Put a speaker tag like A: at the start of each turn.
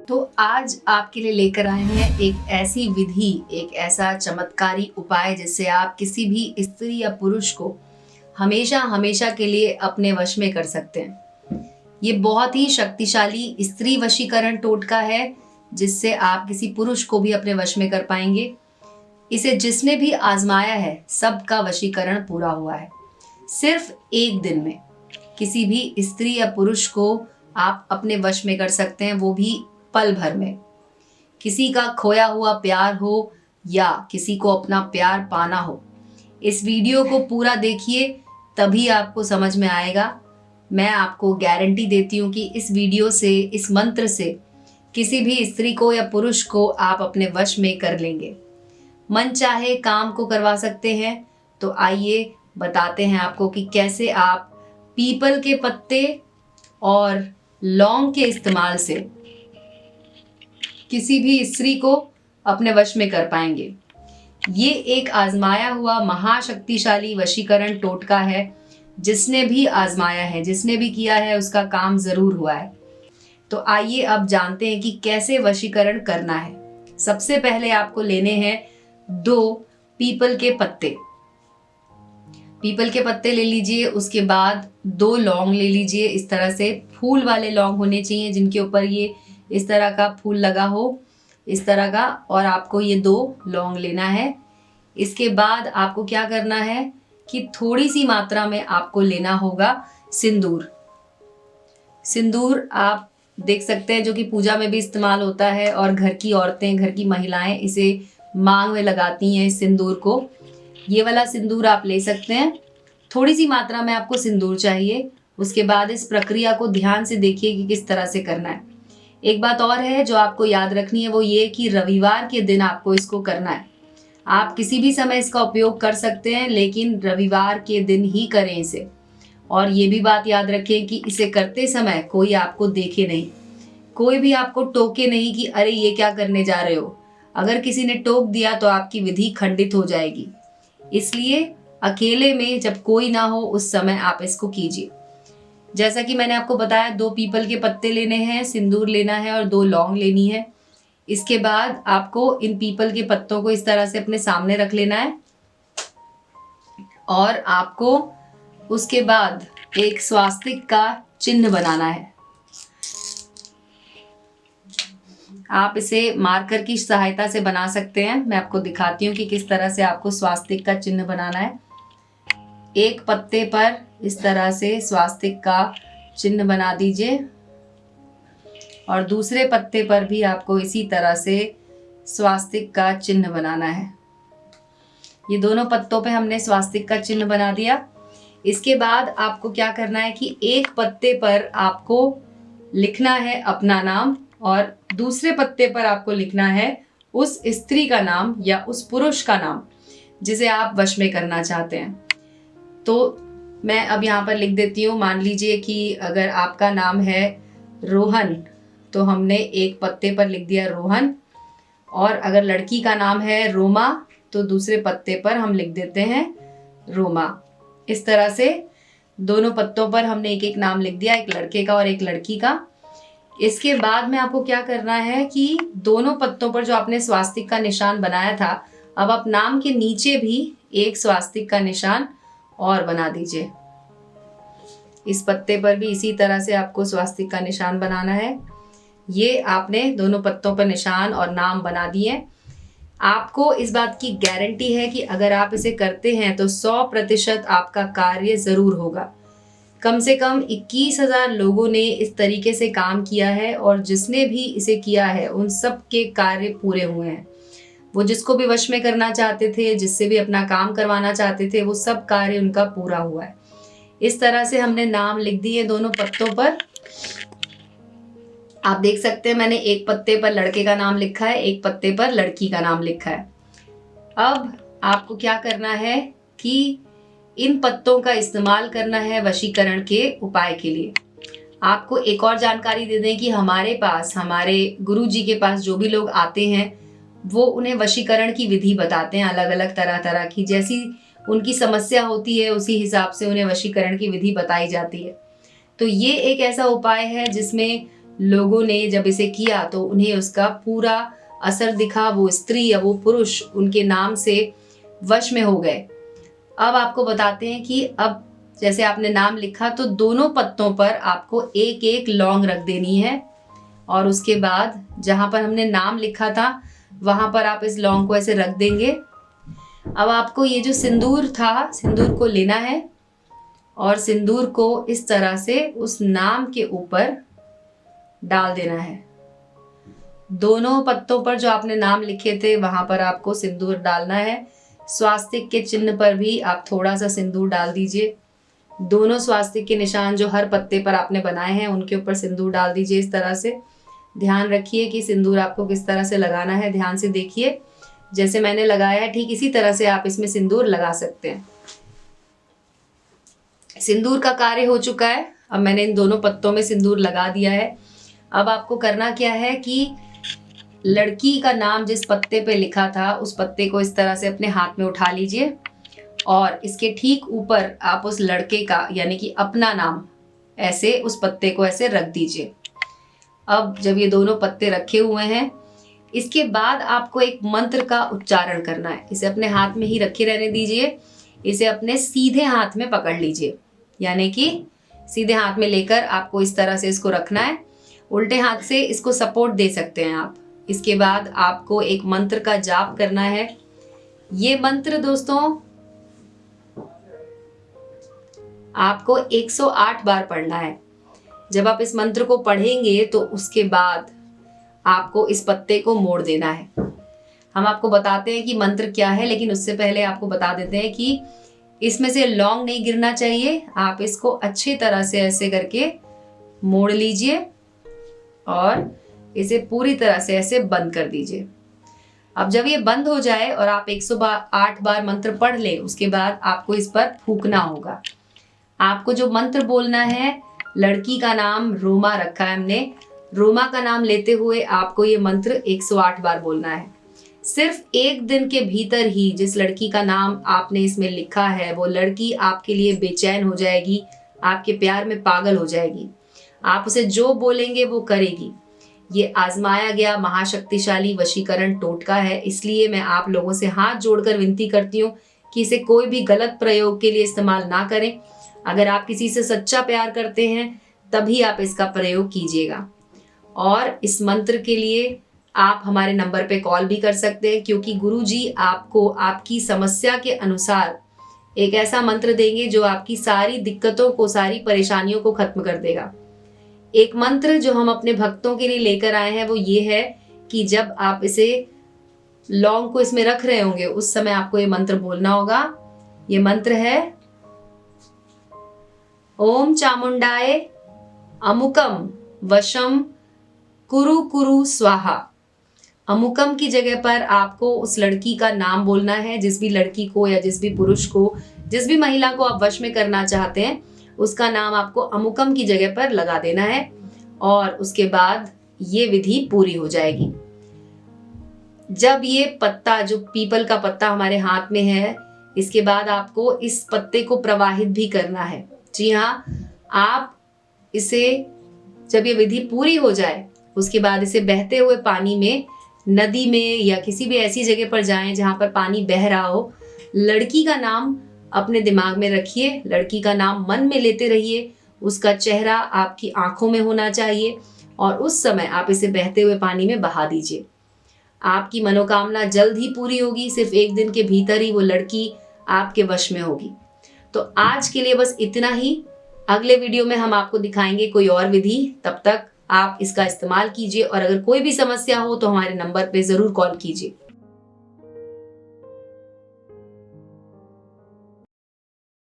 A: तो आज आपके लिए लेकर आए हैं एक ऐसी विधि, एक ऐसा चमत्कारी उपाय जिससे आप किसी भी स्त्री या पुरुष को हमेशा हमेशा के लिए अपने वश में कर सकते हैं। ये बहुत ही शक्तिशाली स्त्री वशीकरण टोटका है जिससे आप किसी पुरुष को भी अपने वश में कर पाएंगे। इसे जिसने भी आजमाया है सबका वशीकरण पूरा हुआ है। सिर्फ एक दिन में किसी भी स्त्री या पुरुष को आप अपने वश में कर सकते हैं, वो भी पल भर में। किसी का खोया हुआ प्यार हो या किसी को अपना प्यार पाना हो, इस वीडियो को पूरा देखिए तभी आपको समझ में आएगा। मैं आपको गारंटी देती हूँ कि इस वीडियो से, इस मंत्र से किसी भी स्त्री को या पुरुष को आप अपने वश में कर लेंगे। मन चाहे काम को करवा सकते हैं। तो आइए बताते हैं आपको कि कैसे आप पीपल के पत्ते और लौंग के इस्तेमाल से किसी भी स्त्री को अपने वश में कर पाएंगे। ये एक आजमाया हुआ महाशक्तिशाली वशीकरण टोटका है। जिसने भी आजमाया है, जिसने भी किया है, उसका काम जरूर हुआ है। तो आइए अब जानते हैं कि कैसे वशीकरण करना है। सबसे पहले आपको लेने हैं 2 पीपल के पत्ते। पीपल के पत्ते ले लीजिए। उसके बाद 2 लौंग ले लीजिए। इस तरह से फूल वाले लौंग होने चाहिए जिनके ऊपर ये इस तरह का फूल लगा हो, इस तरह का। और आपको ये 2 लौंग लेना है। इसके बाद आपको क्या करना है कि थोड़ी सी मात्रा में आपको लेना होगा सिंदूर। सिंदूर आप देख सकते हैं जो कि पूजा में भी इस्तेमाल होता है और घर की औरतें, घर की महिलाएं इसे मांग में लगाती हैं इस सिंदूर को। ये वाला सिंदूर आप ले सकते हैं। थोड़ी सी मात्रा में आपको सिंदूर चाहिए। उसके बाद इस प्रक्रिया को ध्यान से देखिए कि किस तरह से करना है। एक बात और है जो आपको याद रखनी है, वो ये कि रविवार के दिन आपको इसको करना है। आप किसी भी समय इसका उपयोग कर सकते हैं, लेकिन रविवार के दिन ही करें इसे। और ये भी बात याद रखें कि इसे करते समय कोई आपको देखे नहीं, कोई भी आपको टोके नहीं कि अरे ये क्या करने जा रहे हो। अगर किसी ने टोक दिया तो आपकी विधि खंडित हो जाएगी। इसलिए अकेले में जब कोई ना हो उस समय आप इसको कीजिए। जैसा कि मैंने आपको बताया, 2 पीपल के पत्ते लेने हैं, सिंदूर लेना है और 2 लौंग लेनी है। इसके बाद आपको इन पीपल के पत्तों को इस तरह से अपने सामने रख लेना है और आपको उसके बाद एक स्वास्तिक का चिन्ह बनाना है। आप इसे मार्कर की सहायता से बना सकते हैं। मैं आपको दिखाती हूँ कि किस तरह से आपको स्वास्तिक का चिन्ह बनाना है। एक पत्ते पर इस तरह से स्वास्तिक का चिन्ह बना दीजिए और दूसरे पत्ते पर भी आपको इसी तरह से स्वास्तिक का चिन्ह बनाना है। ये दोनों पत्तों पे हमने स्वास्तिक का चिन्ह बना दिया। इसके बाद आपको क्या करना है कि एक पत्ते पर आपको लिखना है अपना नाम और दूसरे पत्ते पर आपको लिखना है उस स्त्री का नाम या उस पुरुष का नाम जिसे आप वश में करना चाहते हैं। तो मैं अब यहाँ पर लिख देती हूँ। मान लीजिए कि अगर आपका नाम है रोहन, तो हमने एक पत्ते पर लिख दिया रोहन। और अगर लड़की का नाम है रोमा, तो दूसरे पत्ते पर हम लिख देते हैं रोमा। इस तरह से दोनों पत्तों पर हमने एक एक नाम लिख दिया, एक लड़के का और एक लड़की का। इसके बाद में आपको क्या करना है कि दोनों पत्तों पर जो आपने स्वास्तिक का निशान बनाया था, अब आप नाम के नीचे भी एक स्वास्तिक का निशान और बना दीजिए। इस पत्ते पर भी इसी तरह से आपको स्वास्तिक का निशान बनाना है। ये आपने दोनों पत्तों पर निशान और नाम बना दिए। आपको इस बात की गारंटी है कि अगर आप इसे करते हैं तो 100% आपका कार्य जरूर होगा। कम से कम 21,000 लोगों ने इस तरीके से काम किया है और जिसने भी इसे किया है उन सब के कार्य पूरे हुए हैं। वो जिसको भी वश में करना चाहते थे, जिससे भी अपना काम करवाना चाहते थे, वो सब कार्य उनका पूरा हुआ है। इस तरह से हमने नाम लिख दिए दोनों पत्तों पर। आप देख सकते हैं मैंने एक पत्ते पर लड़के का नाम लिखा है, एक पत्ते पर लड़की का नाम लिखा है। अब आपको क्या करना है कि इन पत्तों का इस्तेमाल करना है वशीकरण के उपाय के लिए। आपको एक और जानकारी दे दें कि हमारे पास, हमारे गुरुजी के पास जो भी लोग आते हैं वो उन्हें वशीकरण की विधि बताते हैं, अलग अलग तरह तरह की। जैसी उनकी समस्या होती है उसी हिसाब से उन्हें वशीकरण की विधि बताई जाती है। तो ये एक ऐसा उपाय है जिसमें लोगों ने जब इसे किया तो उन्हें उसका पूरा असर दिखा। वो स्त्री या वो पुरुष उनके नाम से वश में हो गए। अब आपको बताते हैं कि अब जैसे आपने नाम लिखा तो दोनों पत्तों पर आपको एक एक लौंग रख देनी है, और उसके बाद जहां पर हमने नाम लिखा था वहां पर आप इस लौंग को ऐसे रख देंगे। अब आपको ये जो सिंदूर था, सिंदूर को लेना है और सिंदूर को इस तरह से उस नाम के ऊपर डाल देना है। दोनों पत्तों पर जो आपने नाम लिखे थे वहां पर आपको सिंदूर डालना है। स्वास्तिक के चिन्ह पर भी आप थोड़ा सा सिंदूर डाल दीजिए। दोनों स्वास्तिक के निशान जो हर पत्ते पर आपने बनाए हैं उनके ऊपर सिंदूर डाल दीजिए इस तरह से। ध्यान रखिए कि सिंदूर आपको किस तरह से लगाना है, ध्यान से देखिए। जैसे मैंने लगाया है ठीक इसी तरह से आप इसमें सिंदूर लगा सकते हैं। सिंदूर का कार्य हो चुका है। अब मैंने इन दोनों पत्तों में सिंदूर लगा दिया है। अब आपको करना क्या है कि लड़की का नाम जिस पत्ते पे लिखा था उस पत्ते को इस तरह से अपने हाथ में उठा लीजिए और इसके ठीक ऊपर आप उस लड़के का यानी कि अपना नाम ऐसे उस पत्ते को ऐसे रख दीजिए। अब जब ये दोनों पत्ते रखे हुए हैं, इसके बाद आपको एक मंत्र का उच्चारण करना है। इसे अपने हाथ में ही रखे रहने दीजिए। इसे अपने सीधे हाथ में पकड़ लीजिए, यानी कि सीधे हाथ में लेकर आपको इस तरह से इसको रखना है। उल्टे हाथ से इसको सपोर्ट दे सकते हैं आप। इसके बाद आपको एक मंत्र का जाप करना है। ये मंत्र दोस्तों आपको 108 बार पढ़ना है। जब आप इस मंत्र को पढ़ेंगे तो उसके बाद आपको इस पत्ते को मोड़ देना है। हम आपको बताते हैं कि मंत्र क्या है, लेकिन उससे पहले आपको बता देते हैं कि इसमें से लौंग नहीं गिरना चाहिए। आप इसको अच्छी तरह से ऐसे करके मोड़ लीजिए और इसे पूरी तरह से ऐसे बंद कर दीजिए। अब जब ये बंद हो जाए और आप 108 बार मंत्र पढ़ ले, उसके बाद आपको इस पर फूकना होगा। आपको जो मंत्र बोलना है, लड़की का नाम रोमा रखा है हमने, रोमा का नाम लेते हुए आपको ये मंत्र 108 बार बोलना है। सिर्फ एक दिन के भीतर ही जिस लड़की का नाम आपने इसमें लिखा है वो लड़की आपके लिए बेचैन हो जाएगी, आपके प्यार में पागल हो जाएगी। आप उसे जो बोलेंगे वो करेगी। ये आजमाया गया महाशक्तिशाली वशीकरण टोटका है, इसलिए मैं आप लोगों से हाथ जोड़कर विनती करती हूँ कि इसे कोई भी गलत प्रयोग के लिए इस्तेमाल ना करें। अगर आप किसी से सच्चा प्यार करते हैं तभी आप इसका प्रयोग कीजिएगा। और इस मंत्र के लिए आप हमारे नंबर पे कॉल भी कर सकते हैं, क्योंकि गुरुजी आपको आपकी समस्या के अनुसार एक ऐसा मंत्र देंगे जो आपकी सारी दिक्कतों को, सारी परेशानियों को खत्म कर देगा। एक मंत्र जो हम अपने भक्तों के लिए लेकर आए हैं वो ये है कि जब आप इसे लौंग को इसमें रख रहे होंगे उस समय आपको ये मंत्र बोलना होगा। ये मंत्र है ओम चामुंडाय अमुकम वशम कुरु कुरु स्वाहा। अमुकम की जगह पर आपको उस लड़की का नाम बोलना है। जिस भी लड़की को या जिस भी पुरुष को, जिस भी महिला को आप वश में करना चाहते हैं उसका नाम आपको अमुकम की जगह पर लगा देना है और उसके बाद ये विधि पूरी हो जाएगी। जब ये पत्ता, जो पीपल का पत्ता हमारे हाथ में है, इसके बाद आपको इस पत्ते को प्रवाहित भी करना है। जी हाँ, आप इसे जब ये विधि पूरी हो जाए उसके बाद इसे बहते हुए पानी में, नदी में या किसी भी ऐसी जगह पर जाएं जहां पर पानी बह रहा हो। लड़की का नाम अपने दिमाग में रखिए, लड़की का नाम मन में लेते रहिए, उसका चेहरा आपकी आंखों में होना चाहिए और उस समय आप इसे बहते हुए पानी में बहा दीजिए। आपकी मनोकामना जल्द ही पूरी होगी। सिर्फ एक दिन के भीतर ही वो लड़की आपके वश में होगी। तो आज के लिए बस इतना ही। अगले वीडियो में हम आपको दिखाएंगे कोई और विधि। तब तक आप इसका इस्तेमाल कीजिए और अगर कोई भी समस्या हो तो हमारे नंबर पे जरूर कॉल कीजिए।